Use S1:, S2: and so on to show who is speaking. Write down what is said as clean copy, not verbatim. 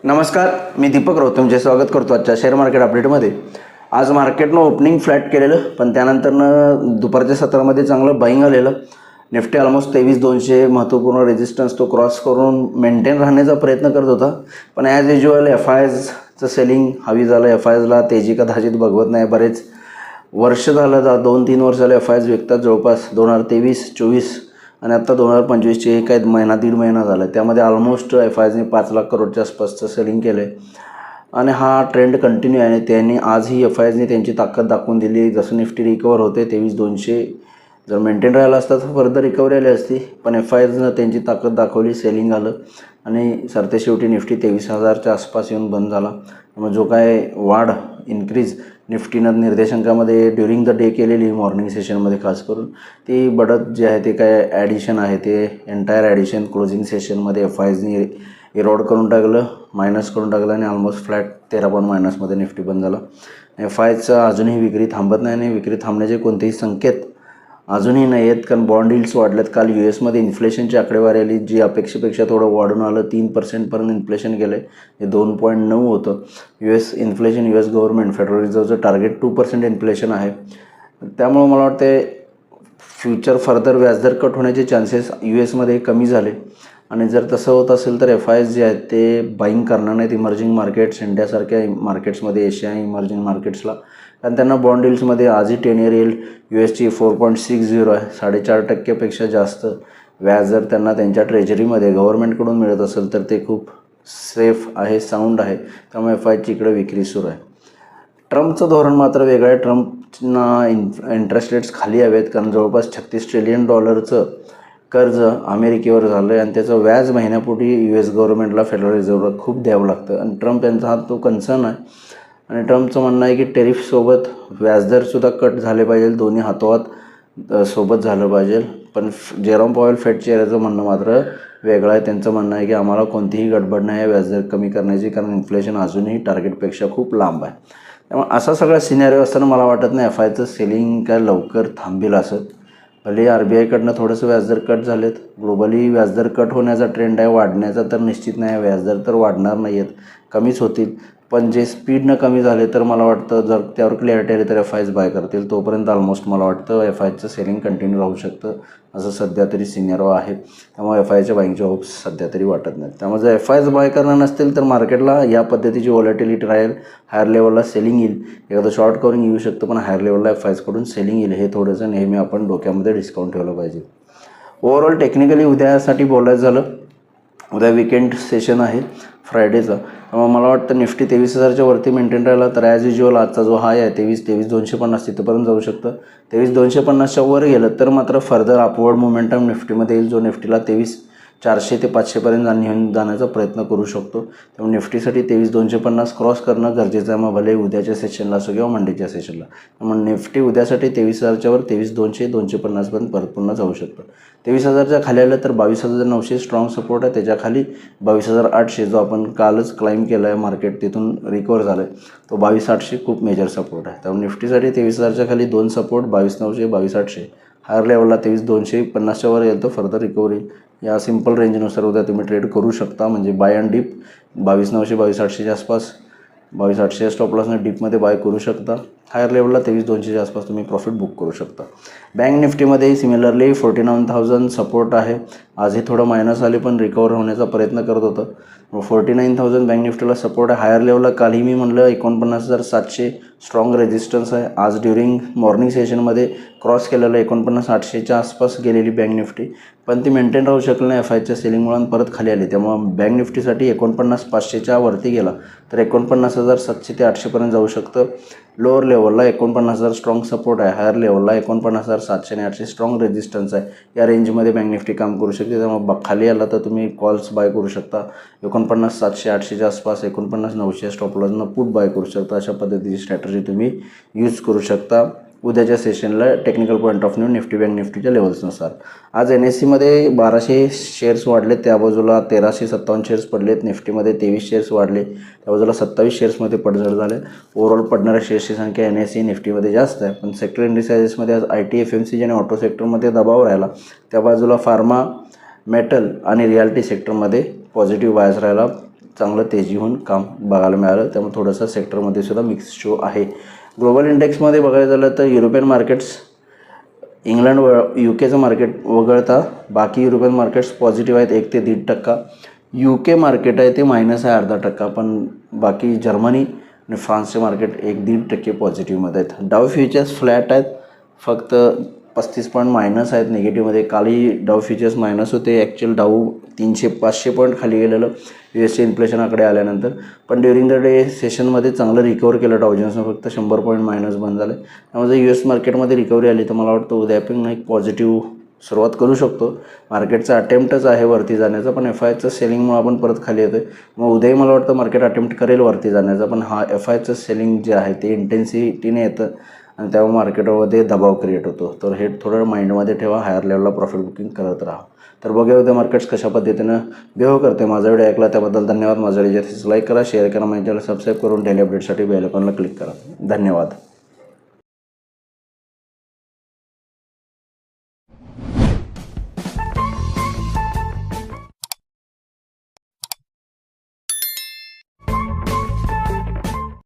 S1: नमस्कार, मी दीपक राऊत तुमचे स्वागत करतो आजच्या शेअर मार्केट अपडेटमध्ये. आज मार्केटनं ओपनिंग फ्लॅट केलेलं, पण त्यानंतरनं दुपारच्या सत्रामध्ये चांगलं बाईंग आलेलं. निफ्टी ऑलमोस्ट 23,200 महत्त्वपूर्ण रेजिस्टन्स तो क्रॉस करून मेंटेन राहण्याचा प्रयत्न करत होता. पण ॲज युज्युअल FISचं सेलिंग हवी झालं. FISला तेजी कदाचित बघवत नाही. बरेच वर्ष झालं, 2-3 वर्ष झाले FIS विकतात. जवळपास 2023-24 आणि आत्ता 2025ची एक महिना दीड महिना झाला. त्यामध्ये ऑलमोस्ट FISने 5 लाख करोडच्या आसपासचं सेलिंग केलं आहे आणि हा ट्रेंड कंटिन्यू आहे. त्यांनी आजही FISने त्यांची ताकद दाखवून दिली. जसं निफ्टी रिकवर होते 23,200 जर मेंटेन राहिला असता तर फर्दर रिकव्हरी आली असती, पण FISनं त्यांची ताकद दाखवली, सेलिंग आलं आणि सरतेशेवटी निफ्टी 23,000च्या आसपास येऊन बंद झाला. मग जो काय वाढ इन्क्रीज निफ्टीनं निर्देशांकामध्ये ड्युरिंग द डे केलेली मॉर्निंग सेशनमध्ये खास करून, ती बढत जे आहे ते काय ॲडिशन आहे ते एंटायर ॲडिशन क्लोजिंग सेशनमध्ये FISने इरोड करून टाकलं, मायनस करून टाकलं आणि ऑलमोस्ट फ्लॅट 13 पॉईंट मायनसमध्ये निफ्टी बंद झाला. FISचं अजूनही विक्री थांबत नाही आणि विक्री थांबण्याचे कोणतेही संकेत अजूनही नाही आहेत, कारण बॉन्ड यील्ड्स वाढल्यात. काल US इन्फ्लेशनची आकडेवारी आली जी अपेक्षेपेक्षा थोडं वाढून आलं. 3% इन्फ्लेशन गेलं आहे, हे 2.9 होतं. इन्फ्लेशन US गव्हर्नमेंट फेडरल रिझर्वचं टार्गेट 2% इन्फ्लेशन आहे. त्यामुळं मला वाटते फ्युचर फर्दर व्याजदर कट होण्याचे चान्सेस US कमी झाले आणि जर तसं होत असेल तर FIS जे आहेत ते बाईंग करणार नाहीत इमर्जिंग मार्केट्स, इंडियासारख्या मार्केट्समध्ये, एशिया इमर्जिंग मार्केट्सला, कारण त्यांना बॉन्ड यील्ड्समध्ये आजही 10 year येईल USची 4.60 आहे. 4.5% जास्त व्याज जर त्यांना त्यांच्या ट्रेजरीमध्ये गव्हर्नमेंटकडून मिळत असेल तर ते खूप सेफ आहे, साऊंड आहे. त्यामुळे FISची इकडे विक्री सुरू आहे. ट्रम्पचं धोरण मात्र वेगळं आहे. ट्रम्पना इंटरेस्ट रेट्स खाली हवेत, कारण जवळपास $36 ट्रिलियन कर्ज अमेरिकेवर झालं आहे आणि त्याचं व्याज महिन्यापोटी US गव्हर्नमेंटला, फेडरल रिझर्व्हला खूप द्यावं लागतं आणि ट्रम्प यांचा हा तो कन्सर्न आहे. आणि ट्रम्पचं म्हणणं आहे की टेरिफसोबत व्याजदरसुद्धा कट झाले पाहिजे, दोन्ही हातोहात सोबत झालं पाहिजे. पण जेरोम पॉवेल फेड चेअरचं म्हणणं मात्र वेगळं आहे. त्यांचं म्हणणं आहे की आम्हाला कोणतीही गडबड नाही आहे व्याजदर कमी करण्याची, कारण इन्फ्लेशन अजूनही टार्गेटपेक्षा खूप लांब आहे. त्यामुळे असा सगळा सिनॅरिओ असताना मला वाटत नाही FISचं सेलिंग काय लवकर थांबेल असं. भले RBIकडनं थोडंसं व्याजदर कट झालेत, ग्लोबली व्याजदर कट होण्याचा ट्रेंड आहे, वाढण्याचा तर निश्चित नाही आहे. व्याजदर तर वाढणार नाही आहेत, कमीच होतील, पण जे स्पीडनं कमी झाले तर मला वाटतं जर त्यावर क्लॅरिटी आली तर FIS बाय करतील. तोपर्यंत ऑलमोस्ट मला वाटतं FISचं सेलिंग कंटिन्यू राहू शकतं असं सध्या तरी सिनियर आहे. त्यामुळे FISच्या बाईंगचे होप्स सध्या तरी वाटत नाहीत. त्यामुळे जर FIS बाय करणार नसतील तर मार्केटला या पद्धतीची व्हॉलॅटिलिटी राहील. हायर लेवलला सेलिंग येईल, एखादं शॉर्ट कवरिंग येऊ शकतं, पण हायर लेवलला FISकडून सेलिंग येईल, हे थोडंसं नेहमी आपण डोक्यामध्ये डिस्काउंट ठेवलं पाहिजे. ओव्हरऑल टेक्निकली उद्यासाठी बोलायचं झालं, उद्या विकेंड सेशन आहे फ्रायडेचा. त्यामुळे मला वाटतं निफ्टी 23,000च्या वरती मेंटेन राहिला तर ॲज युज्युअल आजचा जो हाय आहे 23,250 तिथंपर्यंत जाऊ शकतं. 23,250च्या वर गेलं तर मात्र फर्दर अपवर्ड मोमेंटम निफ्टीमध्ये येईल, जो निफ्टीला 23,400 ते 500पर्यंत घेऊन जाण्याचा प्रयत्न करू शकतो. त्यामुळे निफ्टीसाठी 23,250 क्रॉस करणं गरजेचं आहे, मग भले उद्याच्या सेशनला असो किंवा मंडेच्या सेशनला. त्यामुळे निफ्टी उद्यासाठी 23,000च्या वर 23,200-250पर्यंत परत पुन्हा जाऊ शकतं. 23,000च्या खाली आलं तर 22,900 स्ट्रॉंग सपोर्ट आहे. त्याच्याखाली 22,800 जो आपण कालच क्लाइम केला आहे, मार्केट तिथून रिकवर झालं आहे, तो 22,800 खूप मेजर सपोर्ट आहे. त्यामुळे निफ्टीसाठी 23,000च्या खाली 2 सपोर्ट 22,900, 22,800. हायर लेवलला 23,250च्या वर येईल तर फर्दर रिकव्हरी या सिंपल रेंजनुसार उद्या तुम्ही ट्रेड करू शकता. म्हणजे बाय अँड डीप 22,900 22,800च्या आसपास, 22,800 स्टॉप लॉसने डीपमध्ये बाय करू शकता. हायर लेवलला 23,200च्या आसपास तुम्ही प्रॉफिट बुक करू शकता. बँक निफ्टीमध्येही सिमिलरली 49,000 सपोर्ट आहे. आजही थोडं मायनस आले पण रिकवर होण्याचा प्रयत्न करत होतं. 49,000 बँक निफ्टीला सपोर्ट आहे. हायर लेवलला कालही मी म्हणलं 49,700 स्ट्रॉंग रेजिस्टन्स आहे. आज ड्युरिंग मॉर्निंग सेशनमध्ये क्रॉस केलेलं 49,800च्या आसपास गेलेली बँक निफ्टी, पण ती मेंटेन राहू शकली नाही FISच्या सेलिंगमुळे परत खाली आली. त्यामुळं बँक निफ्टीसाठी 49,500च्या वरती गेला तर 49,700 ते 800पर्यंत जाऊ शकतं. लोअर लेवलला 49,000 स्ट्रॉंग सपोर्ट आहे. हायर लेवलला 49,700 आणि 800 स्ट्रॉंग रेजिस्टन्स आहे. या रेंजमध्ये बँक निफ्टी काम करू शकते. त्यामुळे खाली आला तर तुम्ही कॉल्स बाय करू शकता. 49,700-800च्या आसपास 49,900 स्टॉप लॉसनं पुट बाय करू शकता. अशा पद्धतीची स्ट्रॅटर्जी तुम्ही यूज करू शकता उद्याच्या सेशनला technical point of view Nifty bank निफ्टीच्या लेवल्सनुसार. आज NSEमध्ये 1200 शेअर्स वाढलेत, त्या बाजूला 1357 शेअर्स पडलेत. निफ्टीमध्ये 23 शेअर्स वाढले, त्या बाजूला 27 शेअर्समध्ये पडझड झाले. ओव्हरऑल पडणाऱ्या शेअर्सची संख्या NSE निफ्टीमध्ये जास्त आहे, पण सेक्टर इंडिसायजेसमध्ये आज IT, FMCG आणि ऑटो सेक्टरमध्ये दबाव राहिला. त्या बाजूला फार्मा, मेटल आणि रियालिटी सेक्टरमध्ये पॉझिटिव्ह बायस राहिला. चांगलं तेजी होऊन काम बघायला मिळालं. त्यामुळे थोडंसं सेक्टरमध्ये सुद्धा मिक्स शो आहे. ग्लोबल इंडेक्समध्ये बघायला झालं तर European markets, England UK market वगळता बाकी युरोपियन मार्केट्स पॉझिटिव्ह आहेत 1 ते 1.5%. UK मार्केट आहे ते मायनस आहे 0.5%. पण बाकी जर्मनी आणि फ्रान्सचे मार्केट 1-1.5% पॉझिटिव्हमध्ये आहेत. डाव फ्युचर्स फ्लॅट आहेत, फक्त 35 पॉईंट मायनस आहेत निगेटिव्हमध्ये. कालही डाव फ्युचर्स मायनस होते. ॲक्च्युअल डाऊ 300-500 पॉईंट खाली गेलेलं US इन्फ्लेशन आकडे आल्यानंतर. पण ड्युरिंग द डे सेशनमध्ये चांगलं रिकवर केलं डाव जोन्सनं, फक्त 100 पॉईंट मायनस बंद झालं. त्यामुळे जर US मार्केटमध्ये रिकव्हरी आली तर मला वाटतं उद्या पण एक पॉझिटिव्ह सुरुवात करू शकतो. मार्केटचा अटेम्प्टच आहे वरती जाण्याचा, पण FIचं सेलिंगमुळे आपण परत खाली येतो आहे. मग उद्याही मला वाटतं मार्केट अटेम्प्ट करेल वरती जाण्याचा, पण हा FIचं सेलिंग जे आहे ते इंटेन्सिटीने येतं आणि त्यामुळे मार्केटमध्ये दबाव क्रिएट होतो. तर हे थोडं माइंडमध्ये ठेवा, हायर लेवलला प्रॉफिट बुकिंग करत राहा. तर बघूया उद्या मार्केट्स कशा पद्धतीनं बिहेव करते. माझा व्हिडिओ ऐकला त्याबद्दल धन्यवाद. माझा व्हिडिओ लाईक करा, शेअर करा, माझ्या चॅनल सबस्क्राईब करून डेली अपडेटसाठी बेल आयकॉनला क्लिक करा. धन्यवाद.